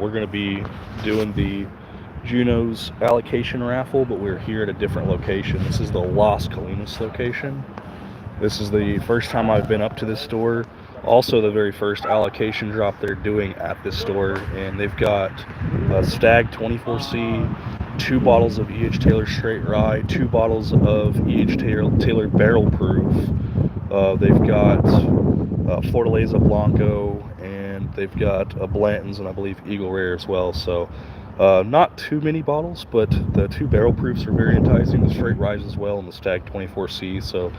We're going to be doing the Juno's allocation raffle, but we're here at a different location. This is the Las Colinas location. This is the first time I've been up to this store. Also, the very first allocation drop they're doing at this store, and they've got a Stag 24C, 2 bottles of E.H. Taylor Straight Rye, 2 bottles of E.H. Taylor Barrel Proof. They've got Fortaleza Blanco, and they've got a Blanton's and I believe Eagle Rare as well. So not too many bottles, but the 2 barrel proofs are very enticing. The Straight Rye as well, and the Stag 24C. So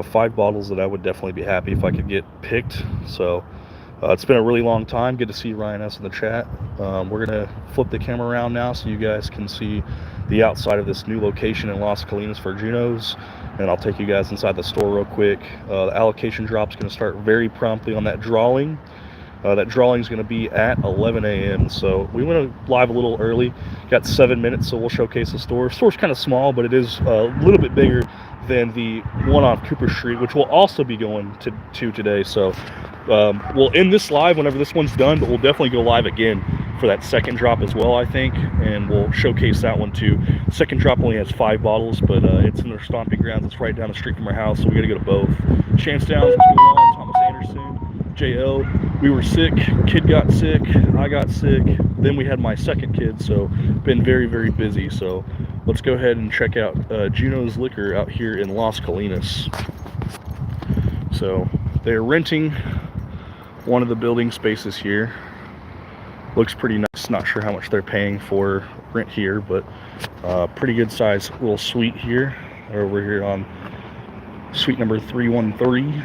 5 bottles that I would definitely be happy if I could get picked. So it's been a really long time. Good to see Ryan S in the chat. We're gonna flip the camera around now so you guys can see the outside of this new location in Las Colinas for Juno's, and I'll take you guys inside the store real quick. The allocation drop's gonna start very promptly on that drawing. That drawing is going to be at 11 a.m. So we went live a little early. Got 7 minutes, so we'll showcase the store. The store's kind of small, but it is a little bit bigger than the one on Cooper Street, which we'll also be going to today. So we'll end this live whenever this one's done, but we'll definitely go live again for that second drop as well, I think, and we'll showcase that one too. Second drop only has 5 bottles, but it's in their stomping grounds. It's right down the street from our house, so we got to go to both. Chance Downs, what's going on? Thomas Anderson, JL. We were sick, kid got sick, I got sick, then we had my second kid, so been very, very busy. So let's go ahead and check out Juno's Liquor out here in Las Colinas. So they're renting one of the building spaces here. Looks pretty nice. Not sure how much they're paying for rent here, but pretty good size little suite here. Over here on suite number 313.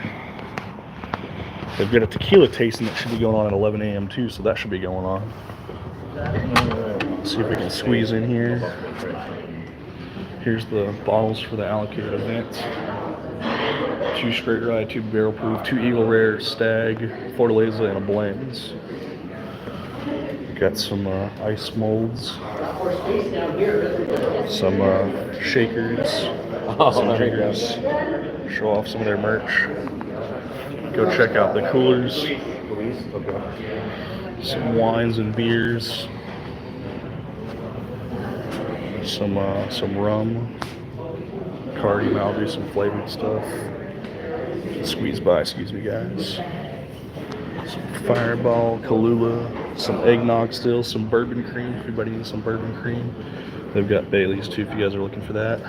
They've got a tequila tasting that should be going on at 11 a.m. too, so that should be going on. Let's see if we can squeeze in here. Here's the bottles for the allocated event. 2 Straight Rye, 2 Barrel Proof, 2 Eagle Rare, Stag, Fortaleza, and a Blanton's. Got some ice molds, some shakers, some drinkers. Show off some of their merch. Go check out the coolers. Some wines and beers. Some rum. Cardi Malibu, some flavored stuff. Squeeze by, excuse me guys. Some Fireball, Kahlua, some eggnog still, some bourbon cream. Everybody needs some bourbon cream. They've got Bailey's too if you guys are looking for that.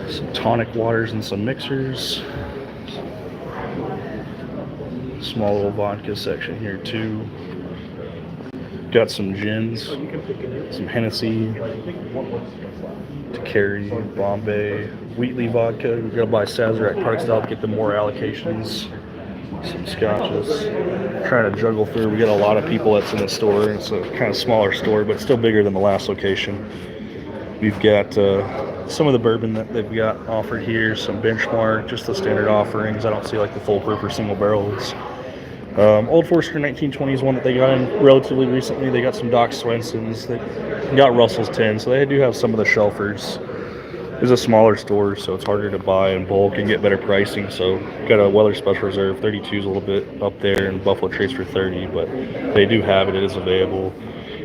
Some tonic waters and some mixers. Small little vodka section here too. Got some gins, some Hennessy, to carry, Bombay, Wheatley vodka. We've got to buy Sazerac products to help get them more allocations. Some scotches. Trying to juggle through. We got a lot of people that's in the store. It's a kind of smaller store, but still bigger than the last location. We've got some of the bourbon that they've got offered here. Some Benchmark, just the standard offerings. I don't see like the full proof or single barrels. Old Forester 1920 is one that they got in relatively recently. They got some Doc Swenson's. They got Russell's 10, so they do have some of the shelfers. It's a smaller store, so it's harder to buy in bulk and get better pricing. So got a Weller Special Reserve 32 is a little bit up there, and Buffalo Trace for 30, but they do have it. It is available.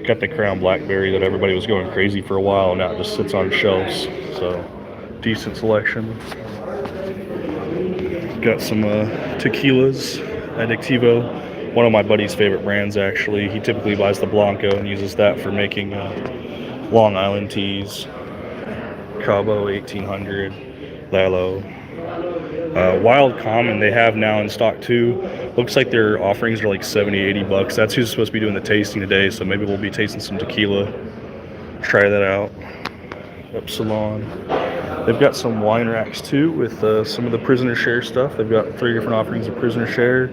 Got the Crown Blackberry that everybody was going crazy for a while, and now it just sits on shelves. So decent selection. Got some tequilas. Addictivo, one of my buddy's favorite brands actually. He typically buys the Blanco and uses that for making Long Island teas. Cabo 1800, Lalo. Wild Common they have now in stock too. Looks like their offerings are like 70, 80 bucks. That's who's supposed to be doing the tasting today, so maybe we'll be tasting some tequila. Try that out. Epsilon. They've got some wine racks too with some of the Prisoner Share stuff. They've got 3 different offerings of Prisoner Share,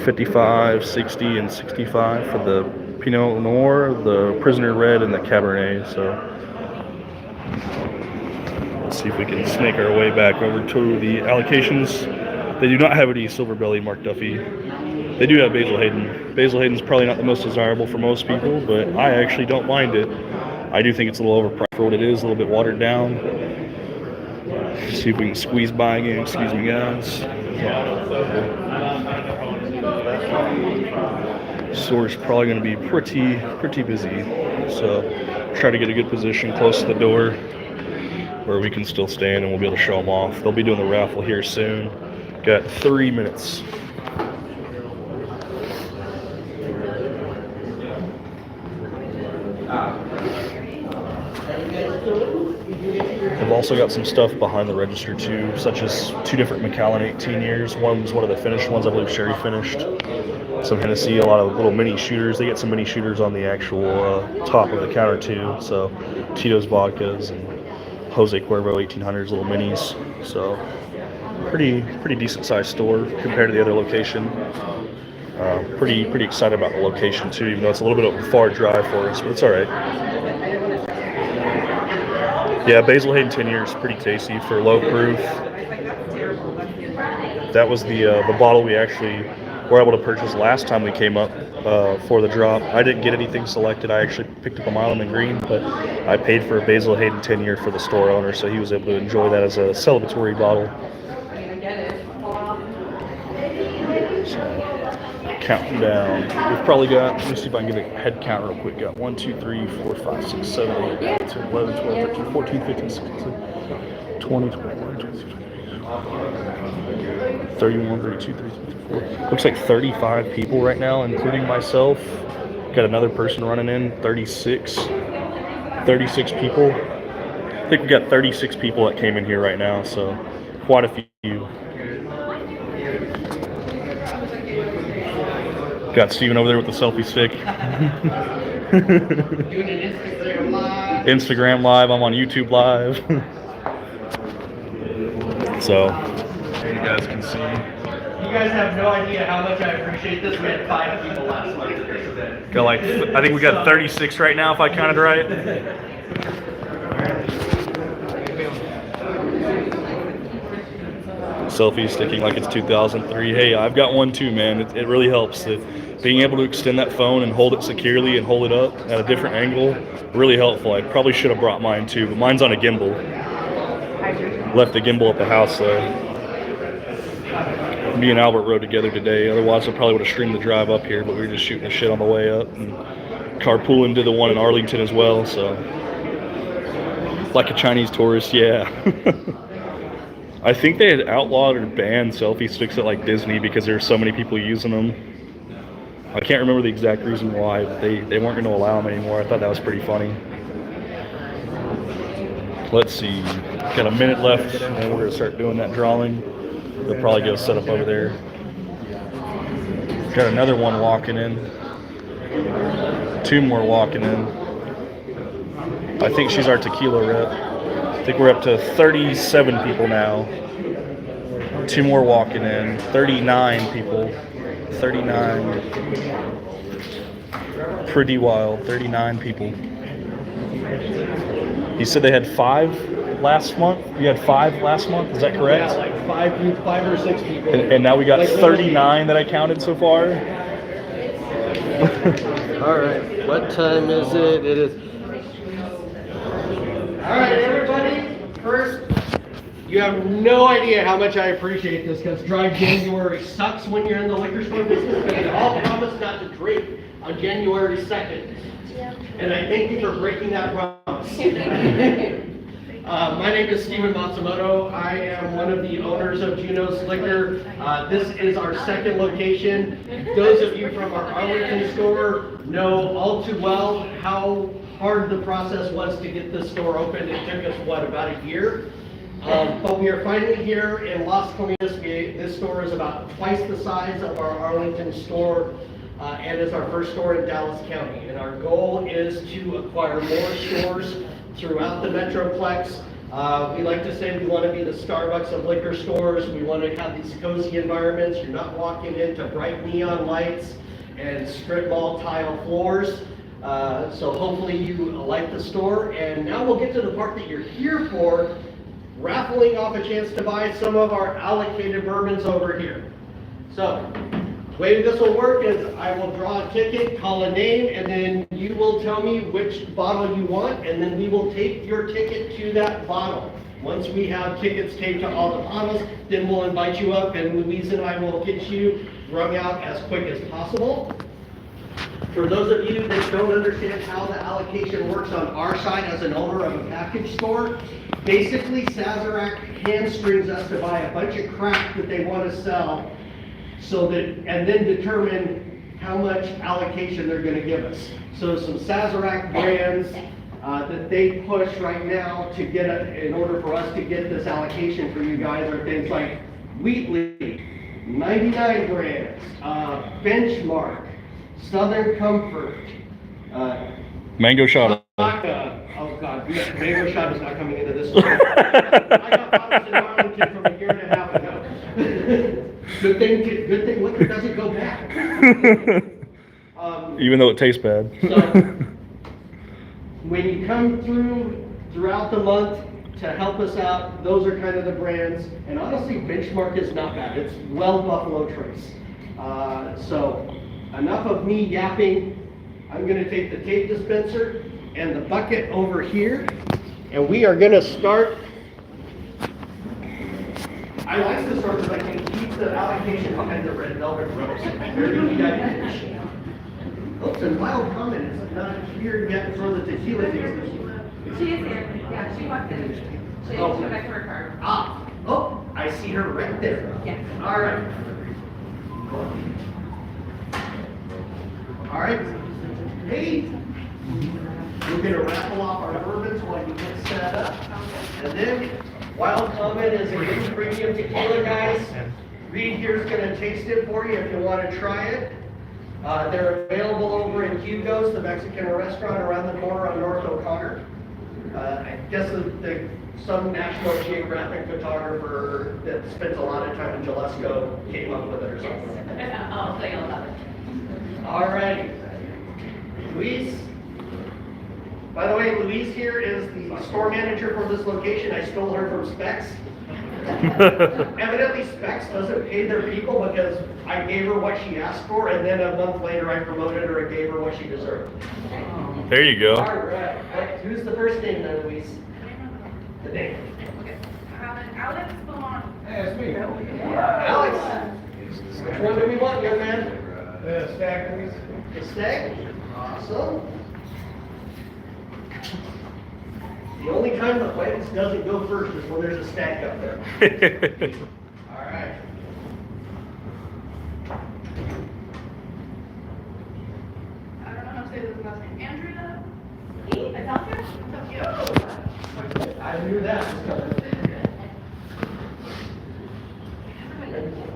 55, 60, and 65 for the Pinot Noir, the Prisoner Red, and the Cabernet. So let's see if we can snake our way back over to the allocations. They do not have any Silver Belly Mark Duffy. They do have Basil Hayden. Basil Hayden's probably not the most desirable for most people, but I actually don't mind it. I do think it's a little overpriced for what it is, a little bit watered down. See if we can squeeze by again. Excuse me, guys. Store's probably going to be pretty busy, so try to get a good position close to the door where we can still stand and we'll be able to show them off. They'll be doing the raffle here soon. Got 3 minutes. I've also got some stuff behind the register too, such as 2 different Macallan 18 years. One was one of the finished ones, I believe Sherry finished. Some Hennessy, a lot of little mini shooters. They get some mini shooters on the actual top of the counter too. So Tito's vodkas and Jose Cuervo 1800s, little minis. So pretty decent sized store compared to the other location. Pretty excited about the location too, even though it's a little bit of a far drive for us, but it's all right. Yeah, Basil Hayden 10 years, pretty tasty for low proof. That was the bottle we actually were able to purchase last time we came up for the drop. I didn't get anything selected. I actually picked up a Mild and Green, but I paid for a Basil Hayden 10 year for the store owner, so he was able to enjoy that as a celebratory bottle. Counting down. We've probably got, let me see if I can get a head count real quick. Got 1, 2, 3, 4, 5, 6, 7, 8, 9, 10, 11, 12, 13, 14, 15, 16, 17, 20, 21, 22, 23, 31, 32, 33, 34. Looks like 35 people right now, including myself. Got another person running in, 36 people. I think we got 36 people that came in here right now, so quite a few. Got Steven over there with the selfie stick. Instagram live. I'm on YouTube live. So, you guys can see. You guys have no idea how much I appreciate this. We had 5 people last month at this event. Got like, I think we got 36 right now if I counted right. Selfie sticking like it's 2003. Hey, I've got one too, man. It really helps. Being able to extend that phone and hold it securely and hold it up at a different angle, really helpful. I probably should have brought mine too, but mine's on a gimbal. Left the gimbal at the house though. Me and Albert rode together today. Otherwise, I probably would have streamed the drive up here, but we were just shooting the shit on the way up and carpooling to the one in Arlington as well. So, like a Chinese tourist, yeah. I think they had outlawed or banned selfie sticks at like Disney because there were so many people using them. I can't remember the exact reason why, but they weren't going to allow them anymore. I thought that was pretty funny. Let's see. Got a minute left, and then we're going to start doing that drawing. They'll probably go set up over there. Got another one walking in. 2 more walking in. I think she's our tequila rep. I think we're up to 37 people now. 2 more walking in. 39 people. 39. Pretty wild. 39 people. You said they had 5 last month? You had 5 last month? Is that correct? Yeah, like 5 or 6 people. And now we got like 39 that I counted so far? All right. What time is it? It is. All right, everybody. First, you have no idea how much I appreciate this because dry January sucks when you're in the liquor store business, but you all promised not to drink on January 2nd. And I thank you for breaking that promise. My name is Steven Matsumoto. I am one of the owners of Juno's Liquor. This is our 2nd location. Those of you from our Arlington store know all too well how hard the process was to get this store open. It took us, about a year? But we are finally here in Las Colinas. This store is about twice the size of our Arlington store and is our first store in Dallas County. And our goal is to acquire more stores throughout the Metroplex. We like to say we want to be the Starbucks of liquor stores. We want to have these cozy environments. You're not walking into bright neon lights and strip mall tile floors. So hopefully you like the store. And now we'll get to the part that you're here for, raffling off a chance to buy some of our allocated bourbons over here. So, the way this will work is I will draw a ticket, call a name, and then you will tell me which bottle you want, and then we will tape your ticket to that bottle. Once we have tickets taped to all the bottles, then we'll invite you up, and Louise and I will get you wrung out as quick as possible. For those of you that don't understand how the allocation works on our side as an owner of a package store, basically Sazerac hamstrings us to buy a bunch of crap that they want to sell so that, and then determine how much allocation they're going to give us. So some Sazerac brands that they push right now to get in order for us to get this allocation for you guys are things like Wheatley, 99 brands, Benchmark, Southern Comfort, Mango shot. oh God, Mango Shot is not coming into this one. I got bottles in Arlington from a year and a half ago. Good thing liquor doesn't go back. Even though it tastes bad. So, when you come throughout the month to help us out, those are kind of the brands. And honestly, Benchmark is not bad. It's well Buffalo Trace. So, enough of me yapping. I'm going to take the tape dispenser and the bucket over here, and we are going to start. I like this one because I can keep the allocation behind the red velvet rose. Very neat. Oops, and Wild Comment is not here yet for the tequila thing. She is here. Yeah, she walked in. She Oh. went back to her car. Oh, I see her right there. Yeah. All right. All right. Hey, we're gonna raffle off our bourbons while you get set up. And then Wild Comment is a good premium tequila, guys. Reed here's gonna taste it for you if you wanna try it. They're available over in Hugo's, the Mexican restaurant around the corner on North O'Connor. I guess some National Geographic photographer that spends a lot of time in Jalisco came up with it or something. I'll tell you all about it. All righty. Louise. By the way, Louise here is the store manager for this location. I stole her from Specs. Evidently, Specs doesn't pay their people because I gave her what she asked for, and then a month later I promoted her and gave her what she deserved. There you go. All right. Who's the first name then, Louise? The name. Okay. Alex Belong. Hey, it's me. Alex. Which one do we want, young man? The stag, please. The stag? Awesome. The only time the weddings doesn't go first is when there's a stag up there. All right. I don't know how to say this last name. Andrea? It's out there? So cute. I knew that was coming.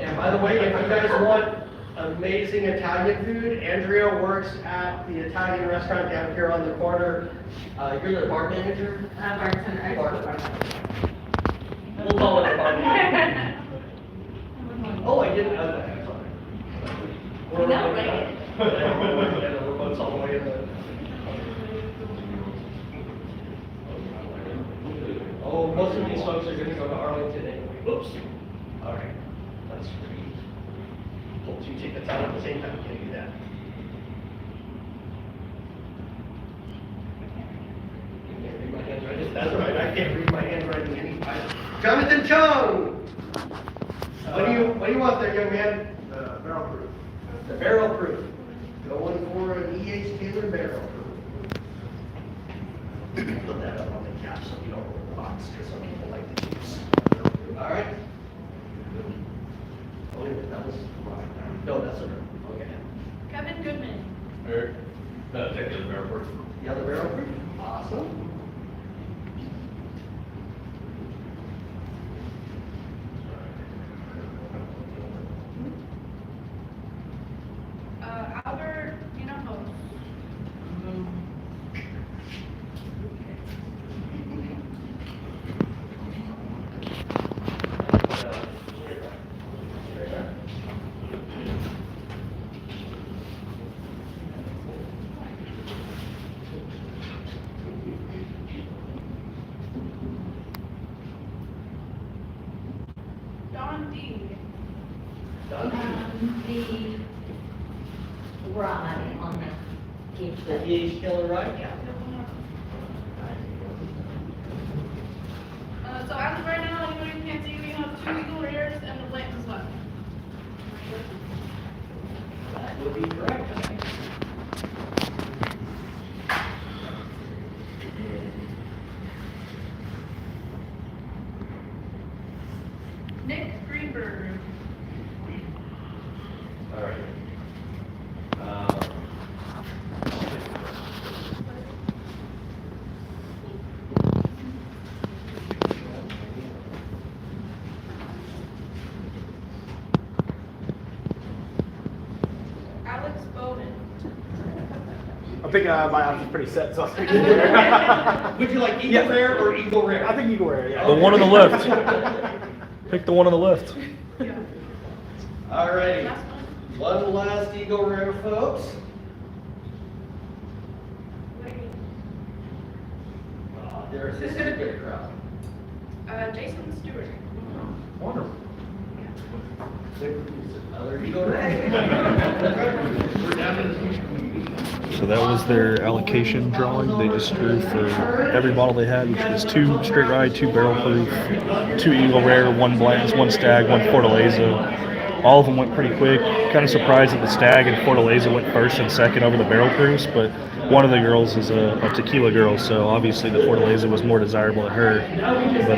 And by the way, if you guys want amazing Italian food, Andrea works at the Italian restaurant down here on the corner. You're the bar manager? Bartender. We'll call it a bar manager. Oh, I didn't know that. I know, right? We're both all the way in the. Oh, most of these folks are gonna go to Arlington anyway. Whoops. All right, that's pretty. Hope you take the time at the same time, can you do that? You can't read my handwriting. That's right, I can't read my handwriting anytime. Jonathan Chung! What do you want there, young man? Barrel proof. The barrel proof. Going for an E.H. Taylor barrel proof. Put that up on the cap so you don't roll the box, because some people like to choose. All right? Oh, wait a minute, that was, no, that's a, okay. Kevin Goodman. Eric. Take the barrel proof. The other barrel proof? Awesome. Albert, you know who? Don D. The rye on the cage. The E.H. Taylor ride? Yeah. So as of right now, anybody who can't see, we have 2 eagle rares and the Blanton's left. That would be correct. I think my option's pretty set, so I'll stick Eagle Rare. Would you like Eagle Yeah. Rare or Eagle Rare? I think Eagle Rare, yeah. The one on the left. Pick the one on the left. All right. One last Eagle Rare, folks. There's this good crowd. Jason Stewart. Wonderful. Another Eagle Rare. So that was their allocation drawing. They just drew for every bottle they had, which was 2 straight rye, 2 barrel proof, 2 Eagle Rare, 1 Blanton's, 1 Stag, 1 Fortaleza. All of them went pretty quick. Kind of surprised that the Stag and Fortaleza went first and second over the barrel proofs, but one of the girls is a tequila girl, so obviously the Fortaleza was more desirable to her. But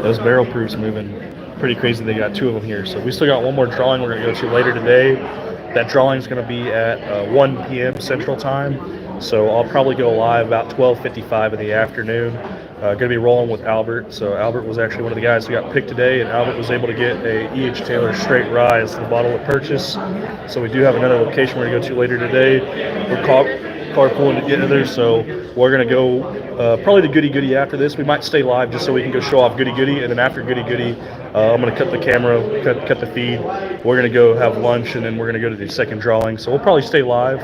those barrel proofs moving pretty crazy. They got 2 of them here. So we still got one more drawing we're going to go to later today. That drawing is going to be at 1 p.m. Central Time, so I'll probably go live about 12:55 in the afternoon. Going to be rolling with Albert. So Albert was actually one of the guys who got picked today, and Albert was able to get a E.H. Taylor straight rye as the bottle of purchase. So we do have another location we're going to go to later today. We're carpooling together, so we're going to go probably to Goody Goody after this. We might stay live just so we can go show off Goody Goody, and then after Goody Goody, I'm going to cut the camera, cut the feed. We're going to go have lunch, and then we're going to go to the second drawing. So we'll probably stay live.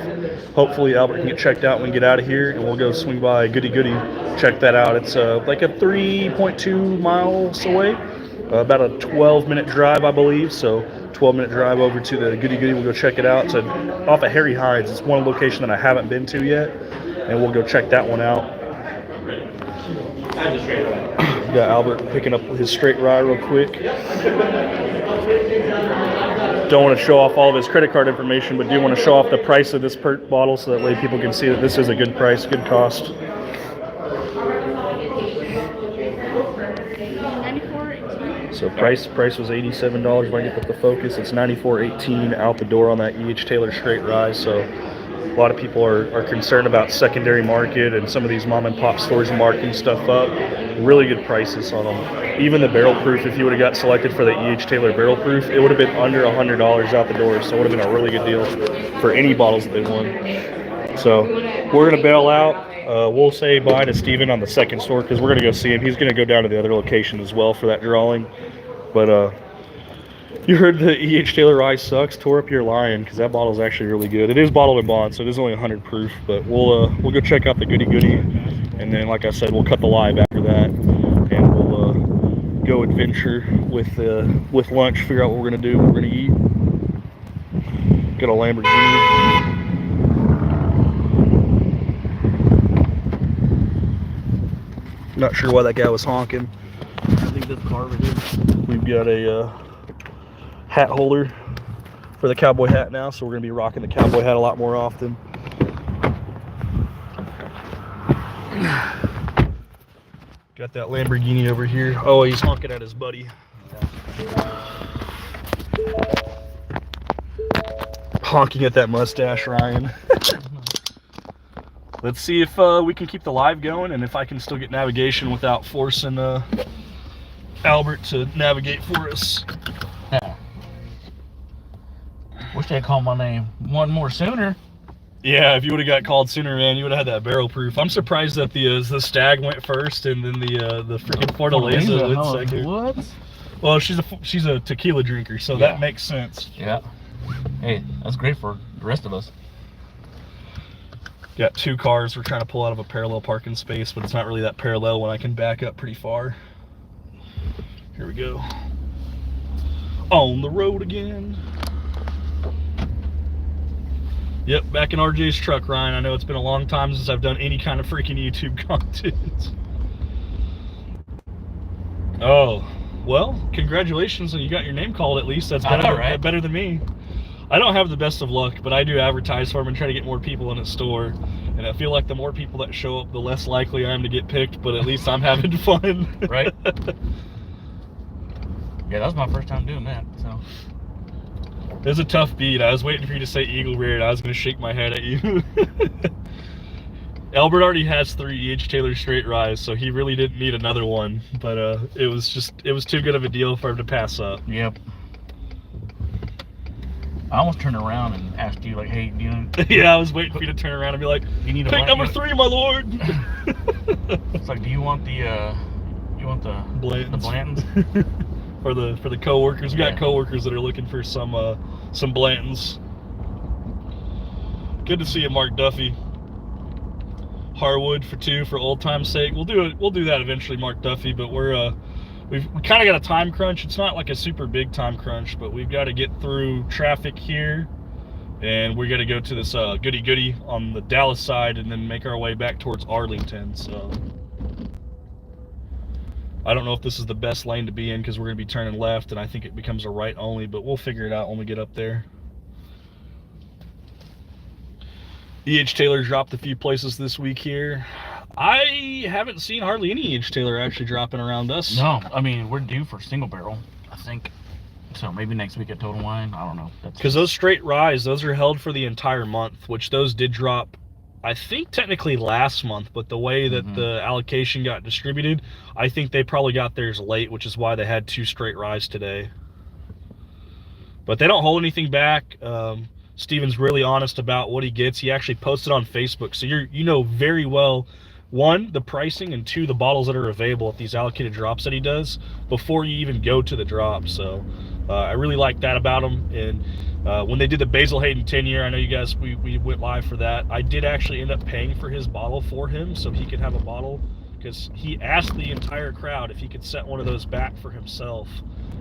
Hopefully Albert can get checked out when we get out of here, and we'll go swing by Goody Goody, check that out. It's like a 3.2 miles away, about a 12-minute drive, I believe. So 12-minute drive over to the Goody Goody. We'll go check it out. It's off of Harry Hides. It's one location that I haven't been to yet, and we'll go check that one out. Got Albert picking up his straight rye real quick. Don't want to show off all of his credit card information, but do want to show off the price of this bottle so that way people can see that this is a good price, good cost. So price was $87 when I get the focus. It's $94.18 out the door on that E.H. Taylor straight rye. So a lot of people are concerned about secondary market and some of these mom and pop stores marking stuff up. Really good prices on them. Even the barrel proof, if you would have got selected for the E.H. Taylor barrel proof, it would have been under $100 out the door. So it would have been a really good deal for any bottles that they won. So we're going to bail out. We'll say bye to Steven on the second store because we're going to go see him. He's going to go down to the other location as well for that drawing. But you heard the E.H. Taylor rye sucks. Tore up your lion because that bottle is actually really good. It is bottled in bond, so it is only 100 proof. But we'll go check out the Goody Goody, and then like I said, we'll cut the live after that, and we'll go adventure with lunch. Figure out what we're gonna do. What we're gonna eat. Got a Lamborghini. Not sure why that guy was honking. I think that's car over here. We've got a hat holder for the cowboy hat now, so we're going to be rocking the cowboy hat a lot more often. Got that Lamborghini over here. Oh, he's honking at his buddy. Honking at that mustache, Ryan. Let's see if we can keep the live going and if I can still get navigation without forcing Albert to navigate for us. Yeah. Wish they'd call my name one more sooner. Yeah, if you would have got called sooner, man, you would have had that barrel proof. I'm surprised that the Stag went first and then the freaking Fortaleza went second. What? Well, she's a tequila drinker, so that makes sense. Yeah. Hey, that's great for the rest of us. Got 2 cars. We're trying to pull out of a parallel parking space, but it's not really that parallel when I can back up pretty far. Here we go. On the road again. Yep, back in RJ's truck, Ryan. I know it's been a long time since I've done any kind of freaking YouTube content. Oh, well, congratulations, and you got your name called at least. That's better than me. I don't have the best of luck, but I do advertise for him and try to get more people in his store. And I feel like the more people that show up, the less likely I am to get picked, but at least I'm having fun. Right? Yeah, that was my first time doing that, so. It was a tough beat. I was waiting for you to say Eagle Rare, and I was going to shake my head at you. Albert already has 3 E.H. Taylor straight ryes, so he really didn't need another one. But it was too good of a deal for him to pass up. Yep. I almost turned around and asked you, like, hey, do you, Yeah, I was waiting for you to turn around and be like, you need a pick blank- number 3, my lord. It's like, do you want the Blantons. the Blantons? for the coworkers. We got Yeah. coworkers that are looking for some Blantons. Good to see you, Mark Duffy. Harwood for 2 for old time's sake. We'll do that eventually, Mark Duffy, but we kind of got a time crunch. It's not like a super big time crunch, but we've got to get through traffic here, and we're gonna go to this goody on the Dallas side and then make our way back towards Arlington. So I don't know if this is the best lane to be in because we're gonna be turning left, and I think it becomes a right only, but we'll figure it out when we get up there. E.H. Taylor dropped a few places this week here. I haven't seen hardly any E.H. Taylor actually dropping around us. No, I mean, we're due for single barrel, I think. So maybe next week at Total Wine. I don't know. Because those straight ryes, those are held for the entire month, which those did drop, I think, technically last month, but the way that the allocation got distributed, I think they probably got theirs late, which is why they had 2 straight ryes today. But they don't hold anything back. Steven's really honest about what he gets. He actually posted on Facebook, so you know very well, 1, the pricing, and 2, the bottles that are available at these allocated drops that he does before you even go to the drop. So I really like that about him. And when they did the Basil Hayden 10-year, I know you guys, we went live for that. I did actually end up paying for his bottle for him so he could have a bottle, because he asked the entire crowd if he could set one of those back for himself.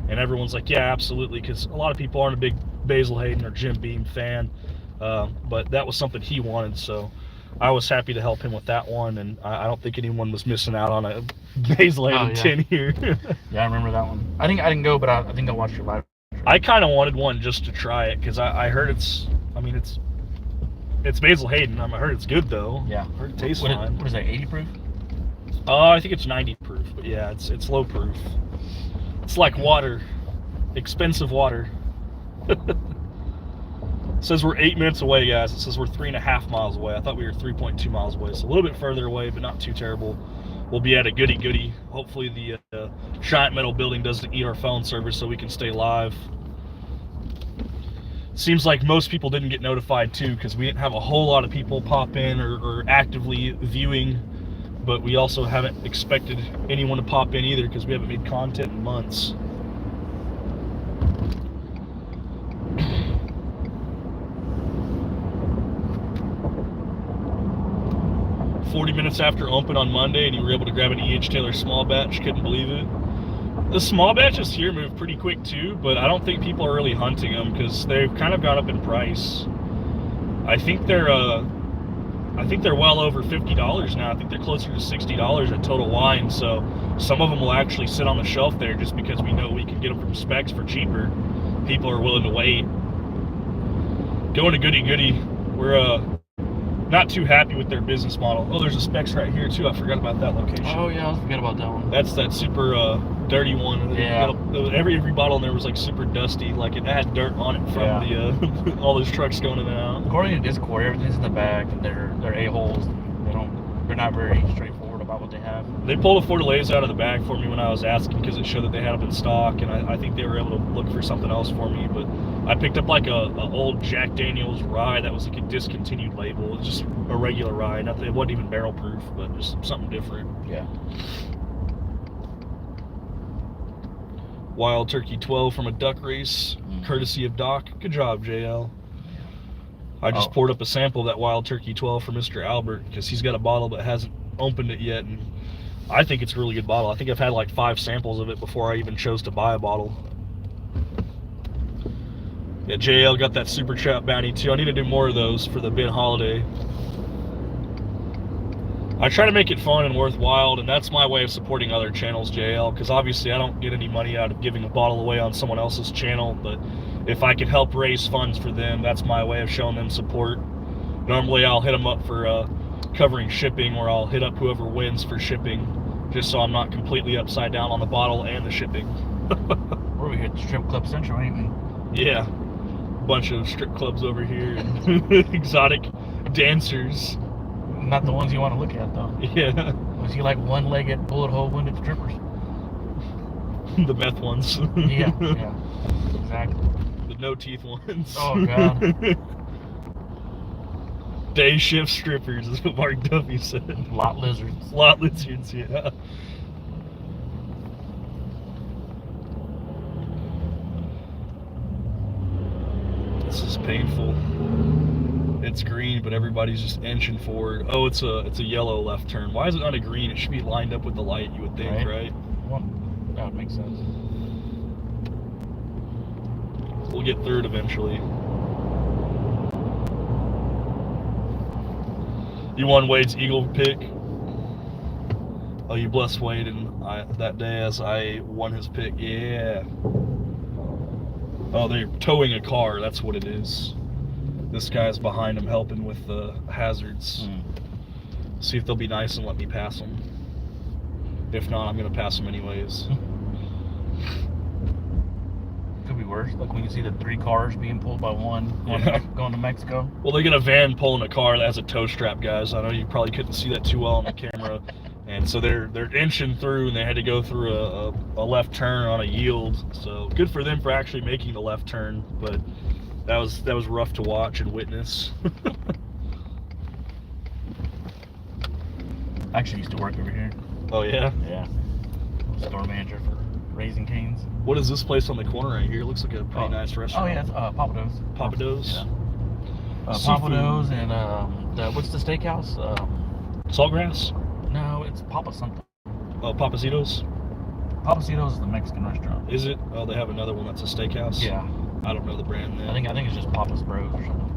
And everyone's like, yeah, absolutely, because a lot of people aren't a big Basil Hayden or Jim Beam fan, but that was something he wanted, so I was happy to help him with that one, and I don't think anyone was missing out on a Basil Hayden 10 here. Yeah, I remember that one. I didn't go, but I think I watched your live. I kind of wanted one just to try it, because I heard it's Basil Hayden. I heard it's good, though. Yeah. I heard it tastes fine. What is that, 80 proof? I think it's 90 proof, but yeah, it's low proof. It's like water. Expensive water. It says we're 8 minutes away, guys. It says we're 3.5 miles away. I thought we were 3.2 miles away, so a little bit further away, but not too terrible. We'll be at a goody. Hopefully the giant metal building doesn't eat our phone service so we can stay live. Seems like most people didn't get notified too, because we didn't have a whole lot of people pop in or actively viewing, but we also haven't expected anyone to pop in either because we haven't made content in months. 40 minutes after open on Monday, and you were able to grab an E.H. Taylor small batch. Couldn't believe it. The small batches here move pretty quick too, but I don't think people are really hunting them because they've kind of gone up in price. I think they're well over $50 now. I think they're closer to $60 at Total Wine. So some of them will actually sit on the shelf there just because we know we can get them from Specs for cheaper. People are willing to wait. Going to Goody. We're not too happy with their business model. Oh, there's a Specs right here too. I forgot about that location. Oh yeah, I forgot about that one. That's that super dirty one. Yeah. Every bottle in there was like super dusty. Like it had dirt on it from the all those trucks going in and out. According to Discord, everything's in the back, and they're a-holes. They're not very straightforward about what they have. They pulled a Fortaleza out of the bag for me when I was asking because it showed that they had them in stock, and I think they were able to look for something else for me. But I picked up like a old Jack Daniel's rye that was like a discontinued label. It was just a regular rye. It wasn't even barrel proof, but just something different. Yeah. Wild Turkey 12 from a duck race, courtesy of Doc. Good job, JL. I just poured up a sample of that Wild Turkey 12 for Mr. Albert because he's got a bottle but hasn't opened it yet, and I think it's a really good bottle. I think I've had like 5 samples of it before I even chose to buy a bottle. Yeah, JL got that Super Chat bounty too. I need to do more of those for the bid holiday. I try to make it fun and worthwhile, and that's my way of supporting other channels, JL, because obviously I don't get any money out of giving a bottle away on someone else's channel, but if I can help raise funds for them, that's my way of showing them support. Normally I'll hit them up for covering shipping, or I'll hit up whoever wins for shipping, just so I'm not completely upside down on the bottle and the shipping. We're here at Strip Club Central, ain't we? Yeah, bunch of strip clubs over here, and exotic dancers. Not the ones you want to look at, though. Yeah. Was he like one-legged, bullet hole wounded strippers? The meth ones. Yeah, exactly. The no teeth ones. Oh, God. Day shift strippers is what Mark Duffy said. Lot lizards. Lot lizards, yeah. This is painful. It's green, but everybody's just inching forward. Oh, it's a yellow left turn. Why is it not a green? It should be lined up with the light, you would think, right? Well, that would make sense. We'll get through it eventually. You won Wade's Eagle pick? Oh, you blessed Wade and that day as I won his pick. Yeah. Oh, they're towing a car. That's what it is. This guy's behind him helping with the hazards. See if they'll be nice and let me pass them. If not, I'm going to pass them anyways. Could be worse. Like when you see the 3 cars being pulled by one going to Mexico. Well, they get a van pulling a car that has a tow strap, guys. I know you probably couldn't see that too well on the camera. And so they're inching through, and they had to go through a left turn on a yield. So good for them for actually making the left turn, but that was rough to watch and witness. I actually used to work over here. Oh yeah? Yeah. I was store manager for Raising Cane's. What is this place on the corner right here? It looks like a pretty nice restaurant. Oh yeah, it's Papados. Papados? Yeah. Seafood. Papados and what's the steakhouse? Saltgrass? No, it's Papa something. Oh, Papazitos? Papacitos is the Mexican restaurant. Is it? Oh, they have another one that's a steakhouse? Yeah. I don't know the brand then. I think it's just Papa's Bros or something.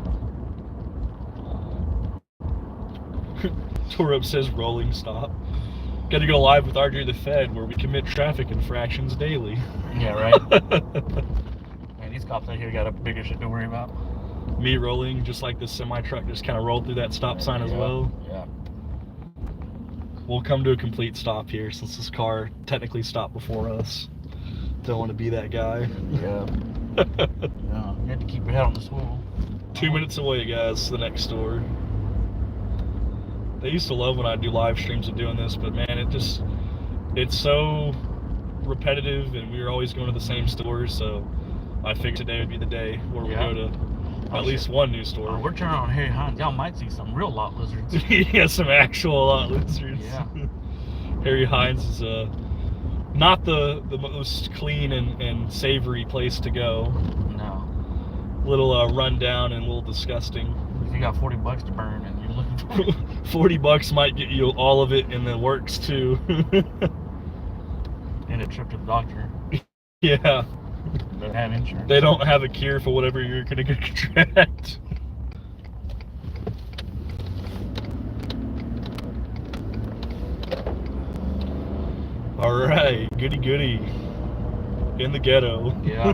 Tour Up says rolling stop. Got to go live with RJ the Fed where we commit traffic infractions daily. Yeah, right? Man, these cops out here got a bigger shit to worry about. Me rolling just like this semi-truck just kind of rolled through that stop sign as well. Yeah. We'll come to a complete stop here since this car technically stopped before us. Don't want to be that guy. Yeah. Yeah. You have to keep your head on the swivel. 2 minutes away, guys, to the next store. They used to love when I do live streams of doing this, but man, it's so repetitive, and we were always going to the same stores, so I figured today would be the day where we go to at least one new store. We're turning on Harry Hines. Y'all might see some real lot lizards. Yeah, some actual lot lizards. Yeah. Harry Hines is not the most clean and savory place to go. No. Little run down and a little disgusting. If you got $40 to burn and you're looking for $40 might get you all of it in the works too. and a trip to the doctor. Yeah. They don't have insurance. They don't have a cure for whatever you're gonna contract. Alright, goody goody. In the ghetto. Yeah.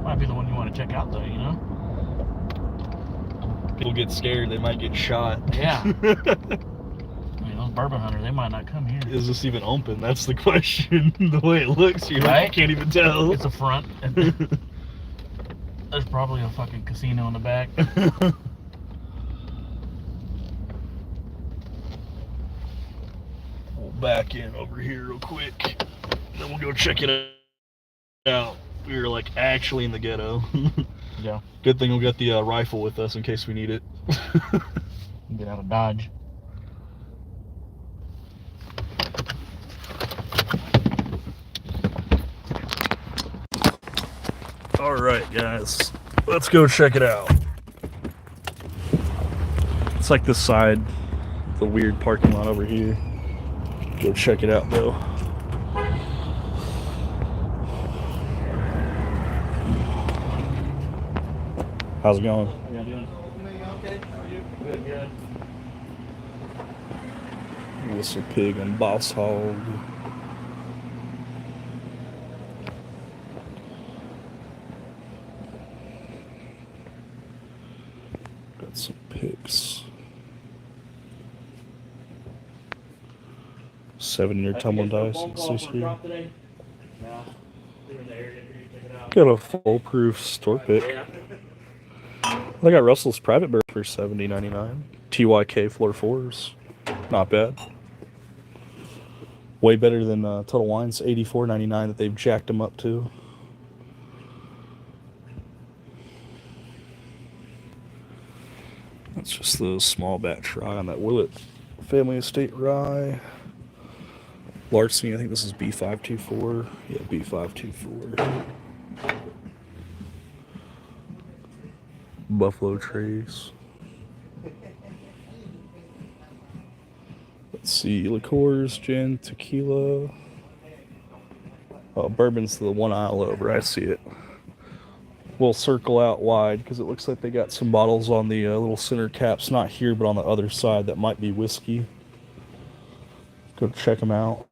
Might be the one you want to check out though, you know? People get scared, they might get shot. Yeah. I mean, those bourbon hunters, they might not come here. Is this even open? That's the question. The way it looks, you Right? can't even tell. It's a front. There's probably a fucking casino in the back. We'll back in over here real quick. Then we'll go check it out. We were like actually in the ghetto. Yeah. Good thing we got the rifle with us in case we need it. Get out of Dodge. Alright guys, let's go check it out. It's like this side, the weird parking lot over here. Go check it out though. How's it going? Whistle Pig and Boss Hog. Got some pics. 7-year tumble dice and 6-year. Got a foolproof store pick. I got Russell's private bird for $70.99. TYK floor 4s. Not bad. Way better than Total Wine's $84.99 that they've jacked them up to. That's just the small batch rye on that Willett Family Estate rye. Larceny, I think this is B524. Yeah, B524. Buffalo Trace. Let's see, liqueurs, gin, tequila. Oh, bourbon's the one aisle over. I see it. We'll circle out wide because it looks like they got some bottles on the little center caps, not here, but on the other side that might be whiskey. Go check them out.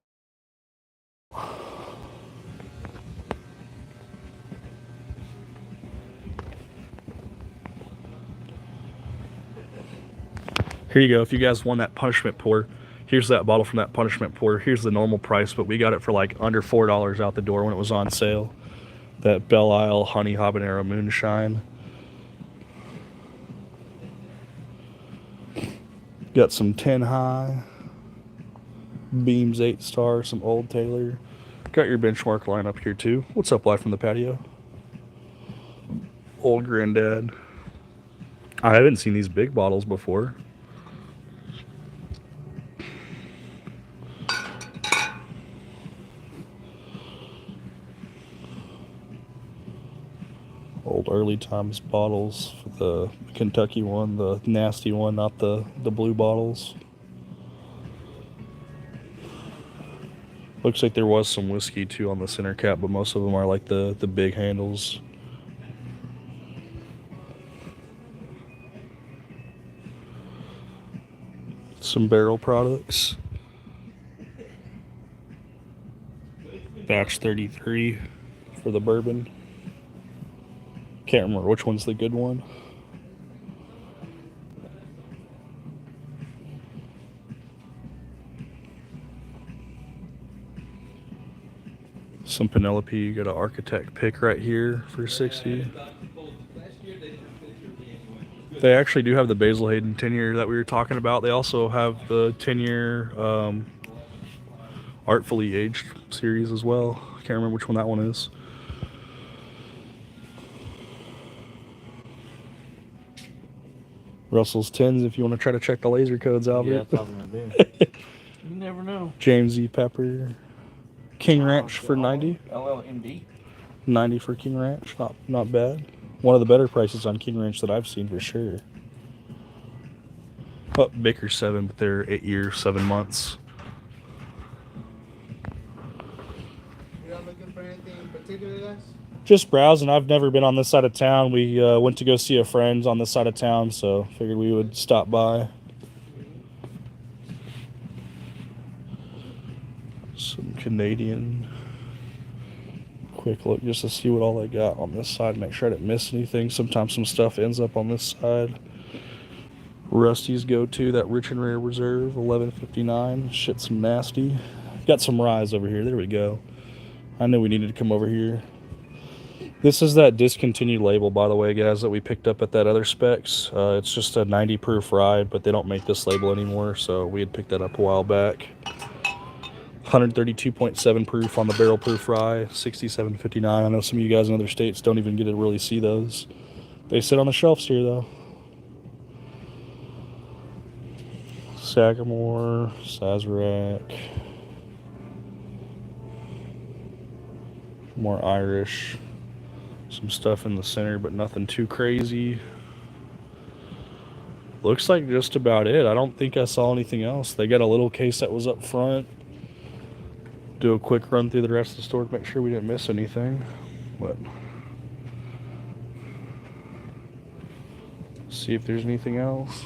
Here you go. If you guys want that punishment pour, here's that bottle from that punishment pour. Here's the normal price, but we got it for like under $4 out the door when it was on sale. That Belle Isle Honey Habanero Moonshine. Got some 10 High. Beams 8 Star, some Old Taylor. Got your benchmark line up here too. What's up, live from the patio? Old Granddad. I haven't seen these big bottles before. Old early times bottles for the Kentucky one, the nasty one, not the blue bottles. Looks like there was some whiskey too on the center cap, but most of them are like the big handles. Some barrel products. Batch 33 for the bourbon. Can't remember which one's the good one. Some Penelope, you got an architect pick right here for 60. They actually do have the Basil Hayden 10-year that we were talking about. They also have the 10-year Artfully Aged series as well. I can't remember which one that one is. Russell's 10s if you want to try to check the laser codes, Albert. Yeah, that's what I'm gonna do. You never know. James E. Pepper. King Ranch for 90. LLMD. 90 for King Ranch. Not bad. One of the better prices on King Ranch that I've seen for sure. Oh, Baker 7, but they're 8 years, 7 months. You're not looking for anything in particular, guys? Just browsing. I've never been on this side of town. We went to go see a friend on this side of town, so figured we would stop by. Some Canadian. Quick look just to see what all they got on this side. Make sure I didn't miss anything. Sometimes some stuff ends up on this side. Rusty's go-to, that Rich and Rare Reserve, 11.59. Shit's nasty. Got some ryes over here. There we go. I knew we needed to come over here. This is that discontinued label, by the way, guys, that we picked up at that other specs. It's just a 90 proof rye, but they don't make this label anymore, so we had picked that up a while back. 132.7 proof on the barrel proof rye, 67.59. I know some of you guys in other states don't even get to really see those. They sit on the shelves here, though. Sagamore, Sazerac. More Irish. Some stuff in the center, but nothing too crazy. Looks like just about it. I don't think I saw anything else. They got a little case that was up front. Do a quick run through the rest of the store to make sure we didn't miss anything. But see if there's anything else.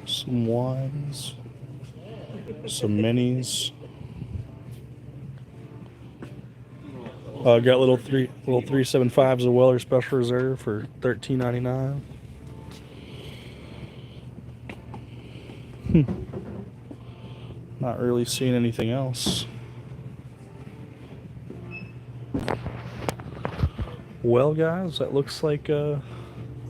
Some wines, some minis. Got little 375s of Weller Special Reserve for $13.99. Not really seeing anything else. Well, guys, that looks like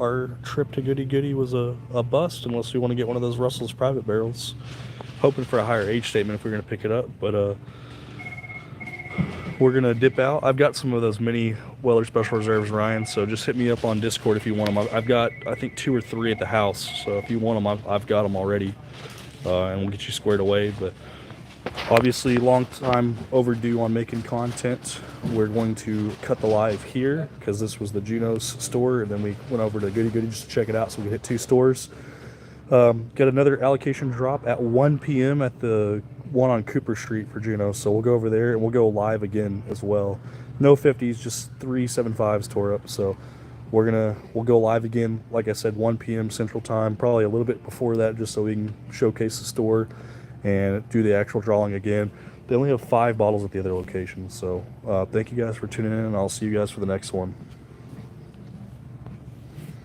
our trip to Goody Goody was a bust, unless we want to get one of those Russell's private barrels. Hoping for a higher age statement if we're going to pick it up, but we're going to dip out. I've got some of those mini Weller Special Reserves, Ryan, so just hit me up on Discord if you want them. I've got, I think, 2 or 3 at the house, so if you want them, I've got them already, and we'll get you squared away. But obviously, long time overdue on making content. We're going to cut the live here because this was the Juno's store, and then we went over to Goody Goody just to check it out, so we could hit 2 stores. Got another allocation drop at 1 p.m. at the one on Cooper Street for Juno, so we'll go over there and we'll go live again as well. No 50s, just 3 7.5s tore up, so we'll go live again, like I said, 1 p.m. Central Time, probably a little bit before that, just so we can showcase the store and do the actual drawing again. They only have 5 bottles at the other location, so thank you guys for tuning in, and I'll see you guys for the next one.